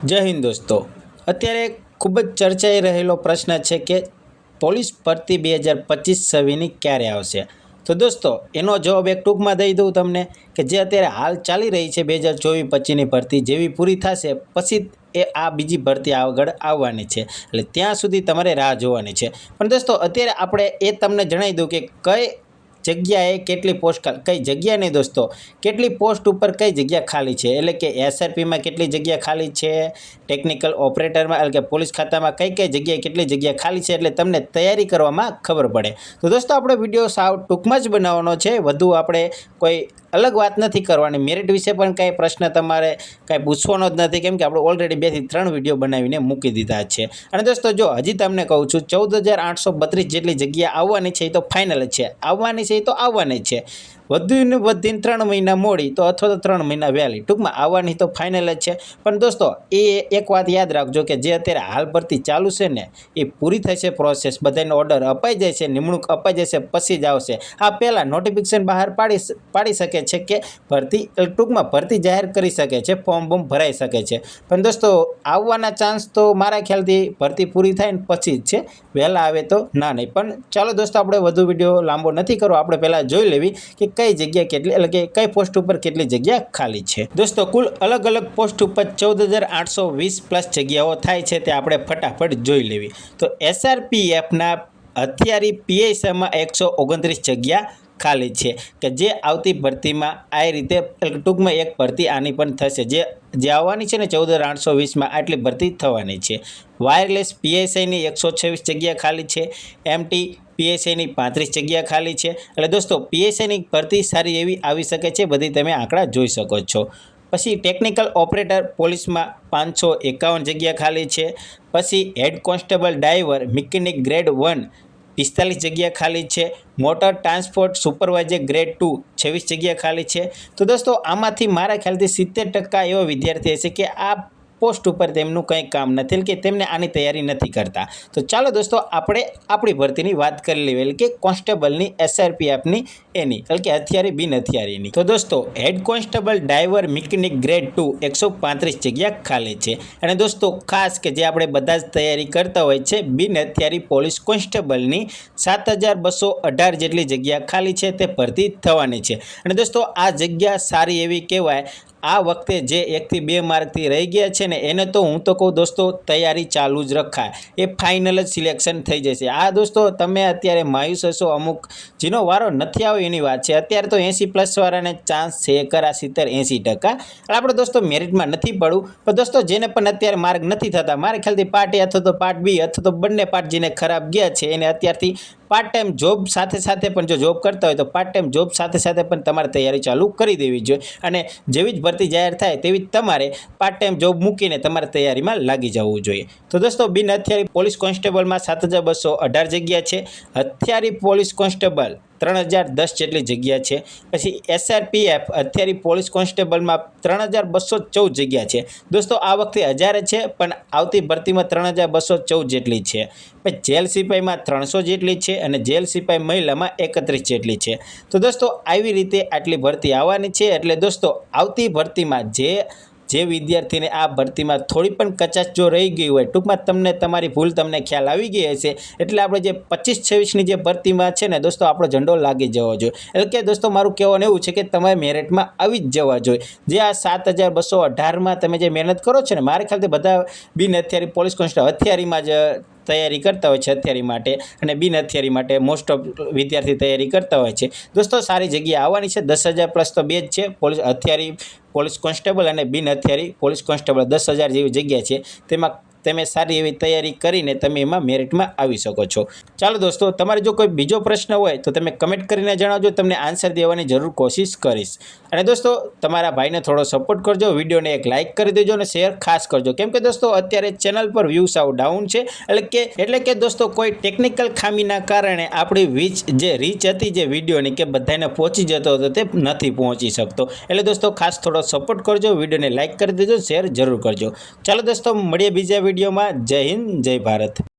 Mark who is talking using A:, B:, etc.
A: જય હિન્દ દોસ્તો, અત્યારે ખૂબ જ ચર્ચાઈ રહેલો પ્રશ્ન છે કે પોલીસ ભરતી 2025-26ની ક્યારે આવશે. તો દોસ્તો એનો જવાબ એક ટૂંકમાં દઈ દઉં તમને કે જે અત્યારે હાલ ચાલી રહી છે 2024-25ની ભરતી જેવી પૂરી થશે પછી આ બીજી ભરતી આગળ આવવાની છે, એટલે ત્યાં સુધી તમારે રાહ જોવાની છે. પણ દોસ્તો અત્યારે આપણે એ તમને જણાવી દઉં કે કઈ જગ્યાએ કેટલી પોસ્ટ કઈ જગ્યા નહીં દોસ્તો, કેટલી પોસ્ટ ઉપર કઈ જગ્યા ખાલી છે, એટલે કે એસઆરપીમાં કેટલી જગ્યા ખાલી છે, ટેકનિકલ ઓપરેટરમાં એટલે કે પોલીસ ખાતામાં કઈ કઈ જગ્યાએ કેટલી જગ્યા ખાલી છે, એટલે તમને તૈયારી કરવામાં ખબર પડે. તો દોસ્તો આપણો વિડીયો સાવ ટૂંકમાં જ બનાવવાનો છે, વધુ આપણે કોઈ અલગ વાત નથી કરવાની. મેરિટ વિશે પણ કાંઈ પ્રશ્ન તમારે કાંઈ પૂછવાનો જ નથી, કેમ કે આપણે ઓલરેડી 2 થી 3 વિડીયો બનાવીને મૂકી દીધા છે. અને દોસ્તો જો હજી તમને કહું છું 14,832 જેટલી જગ્યા આવવાની છે, એ તો ફાઇનલ જ છે. આવવાની છે એ તો આવવાની છે, વધીને 3 મહિના મોડી તો અથવા તો 3 મહિના વહેલી, ટૂંકમાં આવવાની તો ફાઇનલ જ છે. પણ દોસ્તો એ એક વાત યાદ રાખજો કે જે અત્યારે હાલ ભરતી ચાલુ છે ને એ પૂરી થશે પ્રોસેસ, બધાનો ઓર્ડર અપાઈ જાય છે, નિમણૂક અપાઈ જશે પછી જ આવશે. આ પહેલાં નોટિફિકેશન બહાર પાડી શકે છે કે ભરતી ટૂંકમાં ભરતી જાહેર કરી શકે છે, ફોર્મ બોમ ભરાઈ શકે છે. પણ દોસ્તો આવવાના ચાન્સ તો મારા ખ્યાલથી ભરતી પૂરી થાય ને પછી જ છે, વહેલા આવે તો ના નહીં. પણ ચાલો દોસ્તો આપણે વધુ વિડીયો લાંબો નથી કરવો, આપણે પહેલાં જોઈ લેવી કે કઈ જગ્યા કેટલી એટલે કે કઈ પોસ્ટ ઉપર કેટલી જગ્યા ખાલી છે. દોસ્તો કુલ અલગ અલગ પોસ્ટ ઉપર 14,820 પ્લસ જગ્યાઓ થાય છે, તે આપણે ફટાફટ જોઈ લેવી. તો એસઆરપીએફના હથિયારી પીએસઆઈમાં 129 જગ્યા ખાલી છે કે જે આવતી ભરતીમાં આ રીતે ટૂંકમાં એક ભરતી આની પણ થશે, જે આવવાની છે ને 14,820માં આટલી ભરતી થવાની છે. વાયરલેસ પીએસઆઈની 126 જગ્યા ખાલી છે. એમટી પીએસઆઈની 35 જગ્યા ખાલી છે. એટલે દોસ્તો પીએસઆઈની ભરતી સારી એવી આવી શકે છે, બધી તમે આંકડા જોઈ શકો છો. પછી ટેકનિકલ ઓપરેટર પોલીસમાં 551 જગ્યા ખાલી છે. પછી head constable driver mechanic grade 1 45 જગ્યા ખાલી છે. મોટર ટ્રાન્સપોર્ટ સુપરવાઇઝર ગ્રેડ 2 26 જગ્યા ખાલી છે. તો દોસ્તો આમાંથી મારા ખ્યાલથી 70% એવા વિદ્યાર્થી હશે કે આ પોસ્ટ ઉપર તેમનું કંઈ કામ નથી, એટલે કે તેમને આની તૈયારી નથી કરતા. તો ચાલો દોસ્તો આપણે આપણી ભરતીની વાત કરી લેવી, એટલે કે કોન્સ્ટેબલની એસઆરપીએફની એની એટલે કે હથિયારી બિન હથિયારીની. તો દોસ્તો head constable driver mechanic grade 2 135 જગ્યા ખાલી છે. અને દોસ્તો ખાસ કે જે આપણે બધા જ તૈયારી કરતા હોય છે બિન હથિયારી પોલીસ કોન્સ્ટેબલની 7,218 જેટલી જગ્યા ખાલી છે, તે ભરતી થવાની છે. અને દોસ્તો આ જગ્યા સારી એવી કહેવાય. આ વખતે જે 1 થી 2 માર્કથી રહી ગયા છે ને એને તો હું તો કહું દોસ્તો તૈયારી ચાલુ જ રખાય, એ ફાઇનલ જ સિલેક્શન થઈ જશે. આ દોસ્તો તમે અત્યારે માયુસ હશો, અમુક જેનો વારો નથી આવ્યો એની વાત છે. અત્યારે તો 80+ વાળાને ચાન્સ છે ખરા 70-80%. આપણે દોસ્તો મેરિટમાં નથી પડવું, પણ દોસ્તો જેને પણ અત્યારે માર્ક નથી થતા, મારા ખ્યાલથી પાર્ટ એ અથવા તો પાર્ટ બી અથવા તો બંને પાર્ટ જેને ખરાબ ગયા છે એને અત્યારથી પાર્ટ ટાઈમ જોબ સાથે પણ જો જોબ કરતા હોય તો પાર્ટ ટાઈમ જોબ સાથે પણ તમારે તૈયારી ચાલુ કરી દેવી જોઈએ. અને જેવી જ ભરતી જાહેર થાય તેવી જ તમારે પાર્ટ ટાઈમ જોબ મૂકીને તમારે તૈયારીમાં લાગી જવું જોઈએ. તો દોસ્તો બિન હથિયારી પોલીસ કોન્સ્ટેબલમાં 7,218 જગ્યા છે. હથિયારી પોલીસ કોન્સ્ટેબલ 3,010 જેટલી જગ્યા છે. પછી એસઆરપીએફ હથિયારી પોલીસ કોન્સ્ટેબલમાં 3,214 જગ્યા છે. દોસ્તો આ વખતે 1000 છે, પણ આવતી ભરતીમાં 3,214 જેટલી છે. પછી જેલ સિપાહીમાં 300 જેટલી છે અને જેલ સિપાહી મહિલામાં 31 જેટલી છે. તો દોસ્તો આવી રીતે આટલી ભરતી આવવાની છે. એટલે દોસ્તો આવતી ભરતીમાં જે વિદ્યાર્થીને આ ભરતીમાં થોડી પણ કચાશ જો રહી ગઈ હોય, ટૂંકમાં તમને તમારી ભૂલ તમને ખ્યાલ આવી ગઈ હશે, એટલે આપણે જે 25-26ની જે ભરતીમાં છે ને દોસ્તો આપણો ઝંડો લાગી જવો જોઈએ. એટલે કે દોસ્તો મારું કહેવાનું એવું છે કે તમે મેરિટમાં આવી જ જવા જોઈએ. જે આ 7,218માં તમે જે મહેનત કરો છો ને, મારા ખ્યાલથી બધા બિન હથિયારી પોલીસ કોન્સ્ટેબલ હથિયારીમાં જ તૈયારી કરતા હોય છે, હથિયારી માટે અને બિન હથિયારી માટે મોસ્ટ ઓફ વિદ્યાર્થી તૈયારી કરતા હોય છે. દોસ્તો સારી જગ્યા આવવાની છે, 10,000+ તો બે જ છે, પોલીસ હથિયારી પોલીસ કોન્સ્ટેબલ અને બિન હથિયારી પોલીસ કોન્સ્ટેબલ 10,000 જેવી જગ્યા છે. તેમાં તમે સારી એવી તૈયારી કરીને તમે એમાં મેરિટમાં આવી શકો છો. ચાલો દોસ્તો તમારે જો કોઈ બીજો પ્રશ્ન હોય તો તમે કમેન્ટ કરીને જણાવજો, તમને આન્સર દેવાની જરૂર કોશિશ કરીશ. અને દોસ્તો તમારા ભાઈને થોડો સપોર્ટ કરજો, વિડીયોને એક લાઇક કરી દેજો અને શેર ખાસ કરજો, કેમ કે દોસ્તો અત્યારે ચેનલ પર વ્યૂઝ આઉટ ડાઉન છે. એટલે કે દોસ્તો કોઈ ટેકનિકલ ખામીના કારણે આપણી જે રીચ હતી જે વિડીયોની કે બધાને પહોંચી જતો હતો તે નથી પહોંચી શકતો. એટલે દોસ્તો ખાસ થોડો સપોર્ટ કરજો, વિડીયોને લાઇક કરી દેજો, શેર જરૂર કરજો. ચાલો દોસ્તો મળીએ બીજા વિડીયોમાં. જય હિન્દ, જય ભારત.